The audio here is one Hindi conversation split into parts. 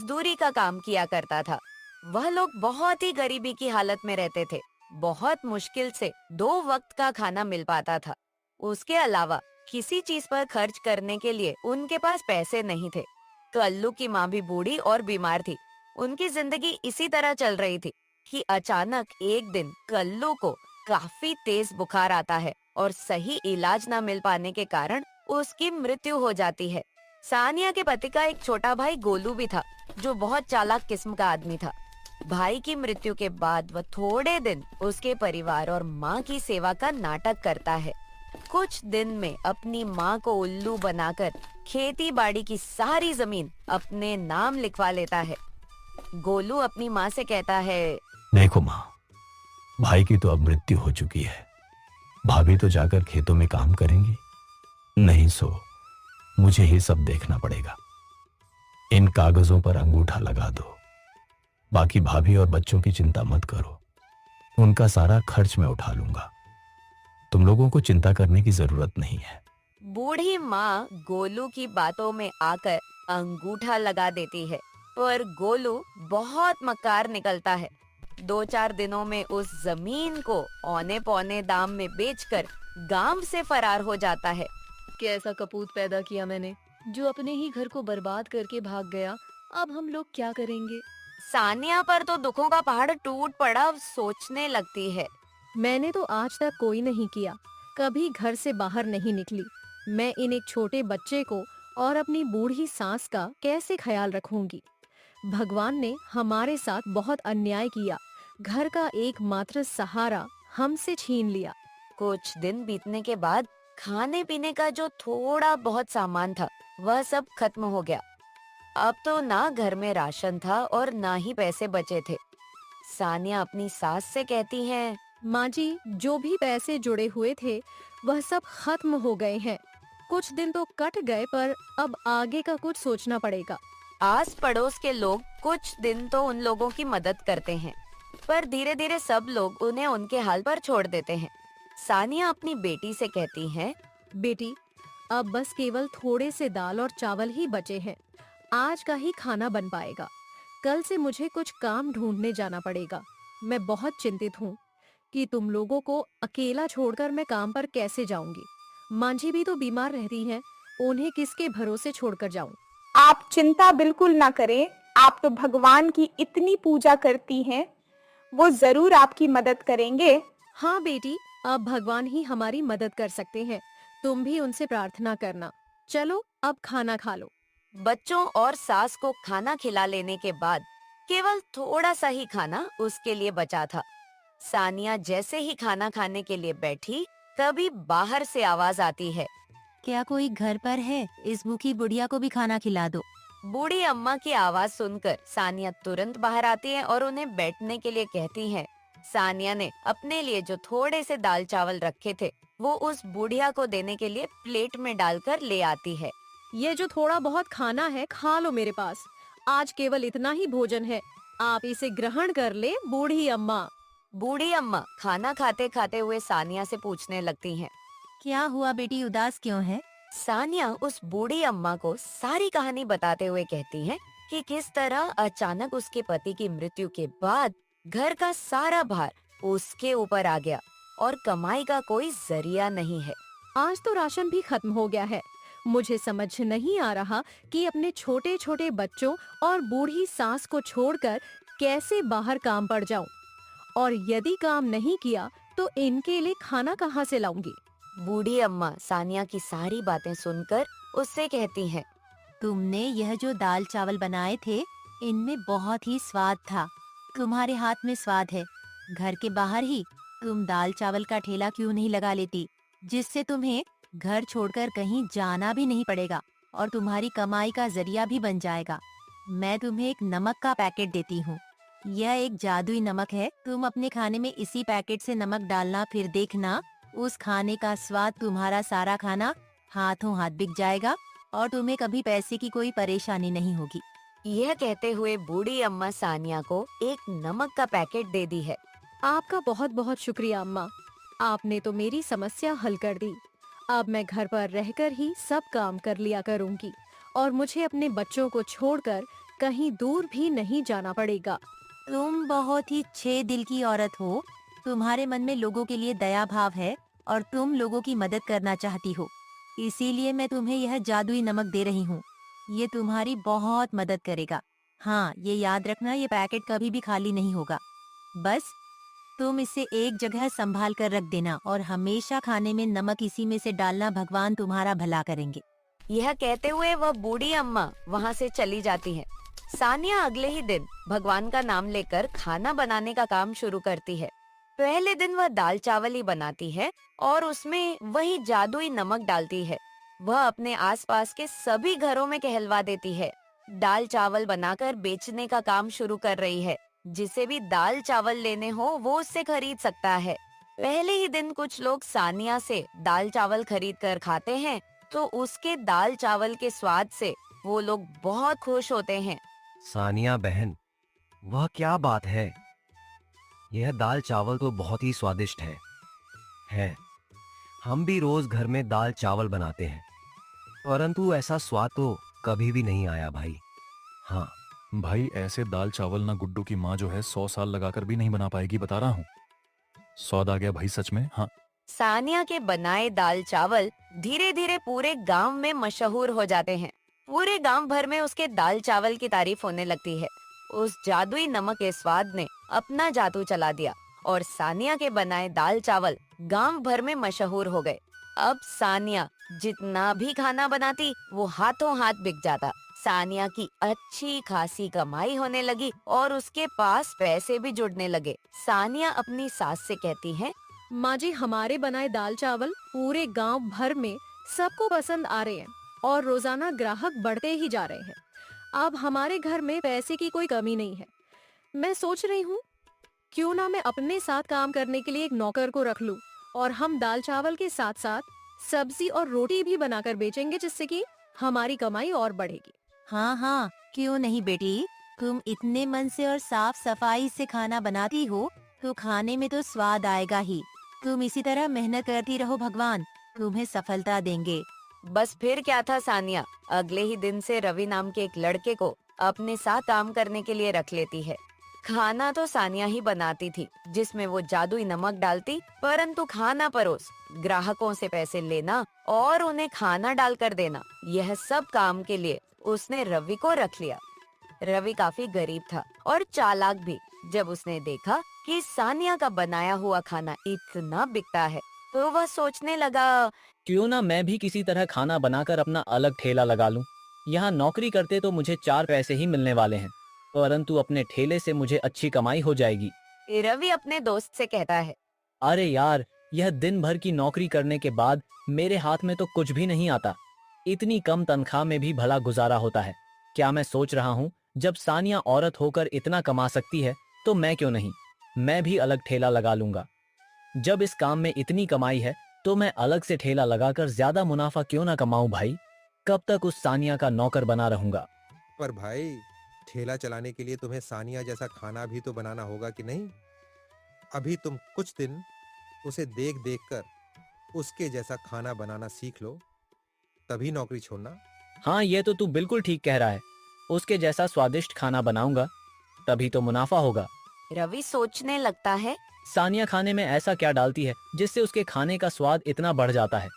मजदूरी का काम किया करता था। वह लोग बहुत ही गरीबी की हालत में रहते थे। बहुत मुश्किल से 2 वक्त का खाना मिल पाता था। उसके अलावा किसी चीज पर खर्च करने के लिए उनके पास पैसे नहीं थे। कल्लू की माँ भी बूढ़ी और बीमार थी। उनकी जिंदगी इसी तरह चल रही थी कि अचानक एक दिन कल्लू को काफी तेज बुखार आता है और सही इलाज न मिल पाने के कारण उसकी मृत्यु हो जाती है। सानिया के पति का एक छोटा भाई गोलू भी था, जो बहुत चालाक किस्म का आदमी था। भाई की मृत्यु के बाद वह थोड़े दिन उसके परिवार और माँ की सेवा का नाटक करता है। कुछ दिन में अपनी माँ को उल्लू बनाकर खेती बाड़ी की सारी जमीन अपने नाम लिखवा लेता है। गोलू अपनी माँ से कहता है, देखो माँ, भाई की तो अब मृत्यु हो चुकी है। भाभी तो जाकर खेतों में काम करेंगी, नहीं सो मुझे ही सब देखना पड़ेगा। इन कागजों पर अंगूठा लगा दो। बाकी भाभी और बच्चों की चिंता मत करो, उनका सारा खर्च मैं उठा लूंगा। तुम लोगों को चिंता करने की जरूरत नहीं है। बूढ़ी माँ गोलू की बातों में आकर अंगूठा लगा देती है, पर गोलू बहुत मक्कार निकलता है। 2-4 दिनों में उस जमीन को औने पौने दाम में बेचकर गांव से फरार हो जाता है। कैसा कपूत पैदा किया मैंने, जो अपने ही घर को बर्बाद करके भाग गया। अब हम लोग क्या करेंगे? सानिया पर तो दुखों का पहाड़ टूट पड़ा सोचने लगती है। मैंने तो आज तक कोई नहीं किया, कभी घर से बाहर नहीं निकली। मैं इन एक छोटे बच्चे को और अपनी बूढ़ी सास का कैसे ख्याल रखूंगी? भगवान ने हमारे साथ बहुत अन्याय किया। घर का एकमात्र सहारा हमसे छीन लिया। कुछ दिन बीतने के बाद खाने पीने का जो थोड़ा बहुत सामान था वह सब खत्म हो गया। अब तो ना घर में राशन था और ना ही पैसे बचे थे। सानिया अपनी सास से कहती है, माँ जी, जो भी पैसे जुड़े हुए थे वह सब खत्म हो गए हैं। कुछ दिन तो कट गए, पर अब आगे का कुछ सोचना पड़ेगा। आस पड़ोस के लोग कुछ दिन तो उन लोगों की मदद करते हैं, पर धीरे धीरे सब लोग उन्हें उनके हाल पर छोड़ देते हैं। सानिया अपनी बेटी से कहती है, बेटी, अब बस केवल थोड़े से दाल और चावल ही बचे हैं। आज का ही खाना बन पाएगा। कल से मुझे कुछ काम ढूंढने जाना पड़ेगा। मैं बहुत चिंतित हूँ कि तुम लोगों को अकेला छोड़कर मैं काम पर कैसे जाऊंगी। मांझी भी तो बीमार रहती हैं, उन्हें किसके भरोसे छोड़कर जाऊं? आप चिंता बिल्कुल ना करें। आप तो भगवान की इतनी पूजा करती हैं, वो जरूर आपकी मदद करेंगे। हाँ बेटी, अब भगवान ही हमारी मदद कर सकते हैं। तुम भी उनसे प्रार्थना करना। चलो अब खाना खा लो। बच्चों और सास को खाना खिला लेने के बाद केवल थोड़ा सा ही खाना उसके लिए बचा था। सानिया जैसे ही खाना खाने के लिए बैठी, तभी बाहर से आवाज आती है, क्या कोई घर पर है? इस भूखी बुढ़िया को भी खाना खिला दो। बूढ़ी अम्मा की आवाज सुनकर सानिया तुरंत बाहर आती है और उन्हें बैठने के लिए कहती है। सानिया ने अपने लिए जो थोड़े से दाल चावल रखे थे वो उस बुढ़िया को देने के लिए प्लेट में डालकर ले आती है। ये जो थोड़ा बहुत खाना है खा लो मेरे पास। आज केवल इतना ही भोजन है, आप इसे ग्रहण कर ले बूढ़ी अम्मा। बूढ़ी अम्मा खाना खाते खाते हुए सानिया से पूछने लगती हैं। क्या हुआ बेटी, उदास क्यों है? सानिया उस बूढ़ी अम्मा को सारी कहानी बताते हुए कहती है कि किस तरह अचानक उसके पति की मृत्यु के बाद घर का सारा भार उसके ऊपर आ गया और कमाई का कोई जरिया नहीं है। आज तो राशन भी खत्म हो गया है। मुझे समझ नहीं आ रहा कि अपने छोटे छोटे बच्चों और बूढ़ी सास को छोड़कर कैसे बाहर काम पर जाऊं, और यदि काम नहीं किया तो इनके लिए खाना कहाँ से लाऊंगी। बूढ़ी अम्मा सानिया की सारी बातें सुनकर उससे कहती हैं, तुमने यह जो दाल चावल बनाए थे, इनमें बहुत ही स्वाद था। तुम्हारे हाथ में स्वाद है। घर के बाहर ही तुम दाल चावल का ठेला क्यों नहीं लगा लेती, जिससे तुम्हें घर छोड़कर कहीं जाना भी नहीं पड़ेगा और तुम्हारी कमाई का जरिया भी बन जाएगा। मैं तुम्हें एक नमक का पैकेट देती हूँ। यह एक जादुई नमक है। तुम अपने खाने में इसी पैकेट से नमक डालना, फिर देखना उस खाने का स्वाद तुम्हारा सारा खाना हाथों हाथ बिक जाएगा और तुम्हें कभी पैसे की कोई परेशानी नहीं होगी। यह कहते हुए बूढ़ी अम्मा सानिया को एक नमक का पैकेट दे दी है। आपका बहुत बहुत शुक्रिया अम्मा, आपने तो मेरी समस्या हल कर दी। अब मैं घर पर रहकर ही सब काम कर लिया करूंगी और मुझे अपने बच्चों को छोड़कर कहीं दूर भी नहीं जाना पड़ेगा। तुम बहुत ही अच्छे दिल की औरत हो। तुम्हारे मन में लोगों के लिए दया भाव है और तुम लोगों की मदद करना चाहती हो। इसीलिए मैं तुम्हें यह जादुई नमक दे रही हूँ। ये तुम्हारी बहुत मदद करेगा। हाँ, ये याद रखना, ये पैकेट कभी भी खाली नहीं होगा। बस तुम इसे एक जगह संभाल कर रख देना और हमेशा खाने में नमक इसी में से डालना। भगवान तुम्हारा भला करेंगे। यह कहते हुए वह बूढ़ी अम्मा वहाँ से चली जाती है। सानिया अगले ही दिन भगवान का नाम लेकर खाना बनाने का काम शुरू करती है। पहले दिन वह दाल चावल ही बनाती है और उसमें वही जादुई नमक डालती है। वह अपने आसपास के सभी घरों में कहलवा देती है। दाल चावल बनाकर बेचने का काम शुरू कर रही है। जिसे भी दाल चावल लेने हो वो उससे खरीद सकता है। पहले ही दिन कुछ लोग सानिया से दाल चावल खरीद कर खाते हैं तो उसके दाल चावल के स्वाद से वो लोग बहुत खुश होते हैं। सानिया बहन, वह क्या बात है। यह दाल चावल तो बहुत ही स्वादिष्ट है। हम भी रोज घर में दाल चावल बनाते हैं, परंतु ऐसा स्वाद तो कभी भी नहीं आया भाई। हाँ भाई, ऐसे दाल चावल ना गुड्डू की माँ जो है 100 साल लगाकर भी नहीं बना पाएगी, बता रहा हूँ। स्वाद आ गया भाई सच में। हाँ, सानिया के बनाए दाल चावल धीरे धीरे पूरे गांव में मशहूर हो जाते हैं। पूरे गांव भर में उसके दाल चावल की तारीफ होने लगती है। उस जादुई नमक के स्वाद ने अपना जादू चला दिया और सानिया के बनाए दाल चावल गांव भर में मशहूर हो गए। अब सानिया जितना भी खाना बनाती वो हाथों हाथ बिक जाता। सानिया की अच्छी खासी कमाई होने लगी और उसके पास पैसे भी जुड़ने लगे। सानिया अपनी सास से कहती है, माँ जी, हमारे बनाए दाल चावल पूरे गांव भर में सबको पसंद आ रहे हैं और रोजाना ग्राहक बढ़ते ही जा रहे हैं। अब हमारे घर में पैसे की कोई कमी नहीं है। मैं सोच रही हूँ क्यों ना मैं अपने साथ काम करने के लिए एक नौकर को रख लूं और हम दाल चावल के साथ साथ सब्जी और रोटी भी बनाकर बेचेंगे, जिससे कि हमारी कमाई और बढ़ेगी। हाँ हाँ, क्यों नहीं बेटी। तुम इतने मन से और साफ सफाई से खाना बनाती हो तो खाने में तो स्वाद आएगा ही। तुम इसी तरह मेहनत करती रहो, भगवान तुम्हें सफलता देंगे। बस फिर क्या था, सानिया अगले ही दिन से रवि नाम के एक लड़के को अपने साथ काम करने के लिए रख लेती है। खाना तो सानिया ही बनाती थी, जिसमें वो जादुई नमक डालती, परंतु खाना परोस, ग्राहकों से पैसे लेना और उन्हें खाना डालकर देना, यह सब काम के लिए उसने रवि को रख लिया। रवि काफी गरीब था और चालाक भी। जब उसने देखा कि सानिया का बनाया हुआ खाना इतना बिकता है तो वह सोचने लगा, क्यों ना मैं भी किसी तरह खाना बनाकर अपना अलग ठेला लगा लूं। यहाँ नौकरी करते तो मुझे 4 पैसे ही मिलने वाले हैं, परंतु अपने ठेले से मुझे अच्छी कमाई हो जाएगी। रवि अपने दोस्त से कहता है, अरे यार, यह दिन भर की नौकरी करने के बाद मेरे हाथ में तो कुछ भी नहीं आता। इतनी कम तनख्वाह में भी भला गुजारा होता है। क्या मैं सोच रहा हूँ, जब सानिया औरत होकर इतना कमा सकती है तो मैं क्यों नहीं, मैं भी अलग ठेला लगा लूंगा। जब इस काम में इतनी कमाई है तो मैं अलग से ठेला लगाकर ज्यादा मुनाफा क्यों ना कमाऊं भाई। कब तक उस सानिया का नौकर बना रहूंगा। पर भाई, ठेला चलाने के लिए तुम्हें सानिया जैसा खाना भी तो बनाना होगा कि नहीं। अभी तुम कुछ दिन उसे देख देख कर उसके जैसा खाना बनाना सीख लो, तभी नौकरी छोड़ना। हाँ, ये तो तू बिल्कुल ठीक कह रहा है। उसके जैसा स्वादिष्ट खाना बनाऊंगा तभी तो मुनाफा होगा। रवि सोचने लगता है, सानिया खाने में ऐसा क्या डालती है जिससे उसके खाने का स्वाद इतना बढ़ जाता है।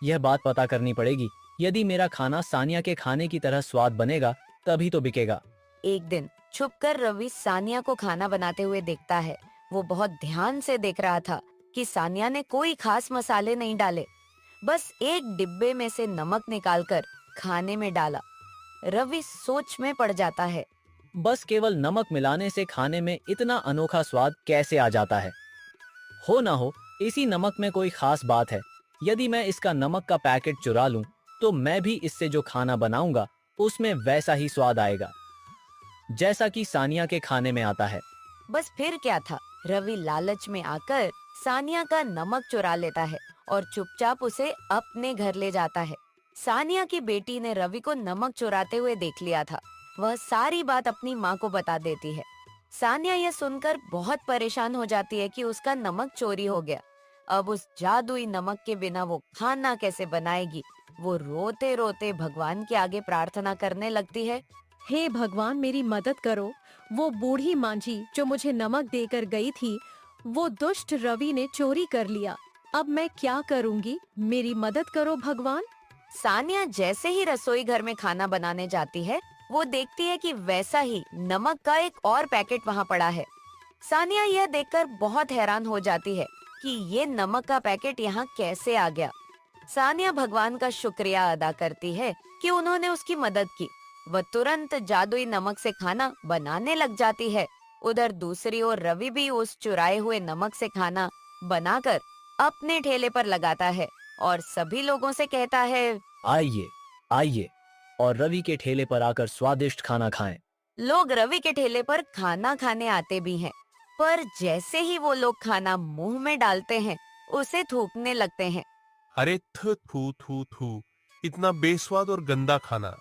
यह बात पता करनी पड़ेगी। यदि मेरा खाना सानिया के खाने की तरह स्वाद बनेगा तभी तो बिकेगा। एक दिन छुपकर रवि सानिया को खाना बनाते हुए देखता है। वो बहुत ध्यान से देख रहा था कि सानिया ने कोई खास मसाले नहीं डाले, बस एक डिब्बे में से नमक निकालकर खाने में डाला। रवि सोच में पड़ जाता है, बस केवल नमक मिलाने से खाने में इतना अनोखा स्वाद कैसे आ जाता है। हो ना हो इसी नमक में कोई खास बात है। यदि मैं इसका नमक का पैकेट चुरा लूं तो मैं भी इससे जो खाना बनाऊंगा उसमें वैसा ही स्वाद आएगा जैसा कि सानिया के खाने में आता है। बस फिर क्या था, रवि लालच में आकर सानिया का नमक चुरा लेता है और चुपचाप उसे अपने घर ले जाता है। सानिया की बेटी ने रवि को नमक चुराते हुए देख लिया था। वह सारी बात अपनी माँ को बता देती है। सानिया यह सुनकर बहुत परेशान हो जाती है कि उसका नमक चोरी हो गया। अब उस जादुई नमक के बिना वो खाना कैसे बनाएगी। वो रोते रोते भगवान के आगे प्रार्थना करने लगती है, हे भगवान मेरी मदद करो। वो बूढ़ी मांझी जो मुझे नमक देकर गई थी, वो दुष्ट रवि ने चोरी कर लिया। अब मैं क्या करूंगी? मेरी मदद करो भगवान। सानिया जैसे ही रसोई घर में खाना बनाने जाती है, वो देखती है कि वैसा ही नमक का एक और पैकेट वहाँ पड़ा है। सानिया यह देखकर बहुत हैरान हो जाती है कि ये नमक का पैकेट यहाँ कैसे आ गया। सानिया भगवान का शुक्रिया अदा करती है कि उन्होंने उसकी मदद की। वह तुरंत जादुई नमक से खाना बनाने लग जाती है। उधर दूसरी ओर रवि भी उस चुराए हुए नमक से खाना बनाकर अपने ठेले पर लगाता है और सभी लोगों से कहता है, आइए आइए और रवि के ठेले पर आकर स्वादिष्ट खाना खाएं। लोग रवि के ठेले पर खाना खाने आते भी हैं, पर जैसे ही वो लोग खाना मुंह में डालते हैं, उसे थूकने लगते हैं। अरे थू थू थू, इतना बेस्वाद और गंदा खाना।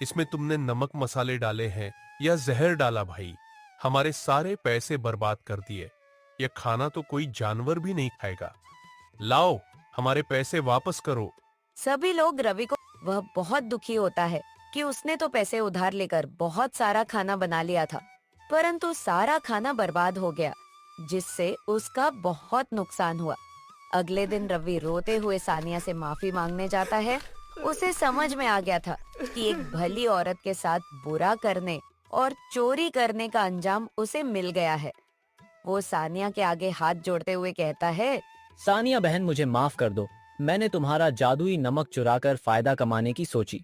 इसमें तुमने नमक मसाले डाले हैं या जहर डाला भाई? हमारे सारे पैसे बर्बाद कर दिए। यह खाना तो कोई जानवर भी नहीं खाएगा। लाओ, हमारे पैसे वापस करो। सभी लोग रवि को, वह बहुत दुखी होता है कि उसने तो पैसे उधार लेकर बहुत सारा खाना बना लिया था, परंतु सारा खाना बर्बाद हो गया, जिससे उसका बहुत नुकसान हुआ। अगले दिन रवि रोते हुए सानिया से माफी मांगने जाता है। उसे समझ में आ गया था कि एक भली औरत के साथ बुरा करने और चोरी करने का अंजाम उसे मिल गया है। वो सानिया के आगे हाथ जोड़ते हुए कहता है, सानिया बहन, मुझे माफ कर दो। मैंने तुम्हारा जादुई नमक चुराकर फायदा कमाने की सोची,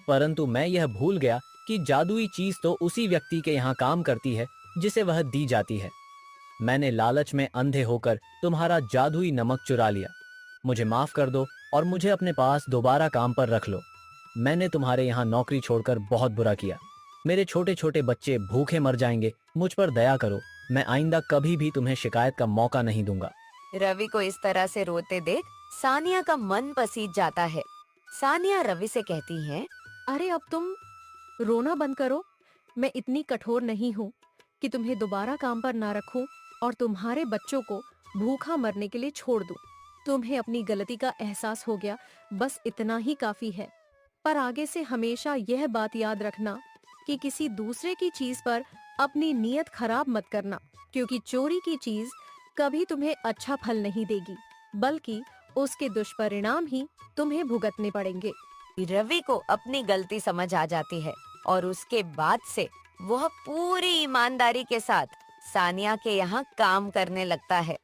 परंतु मैं यह भूल गया कि जादुई चीज तो उसी व्यक्ति के यहाँ काम करती है जिसे वह दी जाती है। मैंने लालच में अंधे होकर तुम्हारा जादुई नमक चुरा लिया। मुझे माफ कर दो और मुझे अपने पास दोबारा काम पर रख लो। मैंने तुम्हारे यहाँ नौकरी छोड़कर बहुत बुरा किया। मेरे छोटे छोटे बच्चे भूखे मर जाएंगे। मुझ पर दया करो। मैं आइंदा कभी भी तुम्हें शिकायत का मौका नहीं दूंगा। रवि को इस तरह से रोते देख सानिया का मन पसीज जाता है। सानिया रवि से कहती है, अरे अब तुम रोना बंद करो। मैं इतनी कठोर नहीं हूँ कि तुम्हें दोबारा काम पर ना रखूं और तुम्हारे बच्चों को भूखा मरने के लिए छोड़ दूं। तुम्हें अपनी गलती का एहसास हो गया, बस इतना ही काफी है। पर आगे से हमेशा यह बात याद रखना कि किसी दूसरे की चीज पर अपनी नीयत खराब मत करना, क्योंकि चोरी की चीज कभी तुम्हें अच्छा फल नहीं देगी, बल्कि उसके दुष्परिणाम ही तुम्हें भुगतने पड़ेंगे। रवि को अपनी गलती समझ आ जाती है और उसके बाद से वह पूरी ईमानदारी के साथ सानिया के यहाँ काम करने लगता है।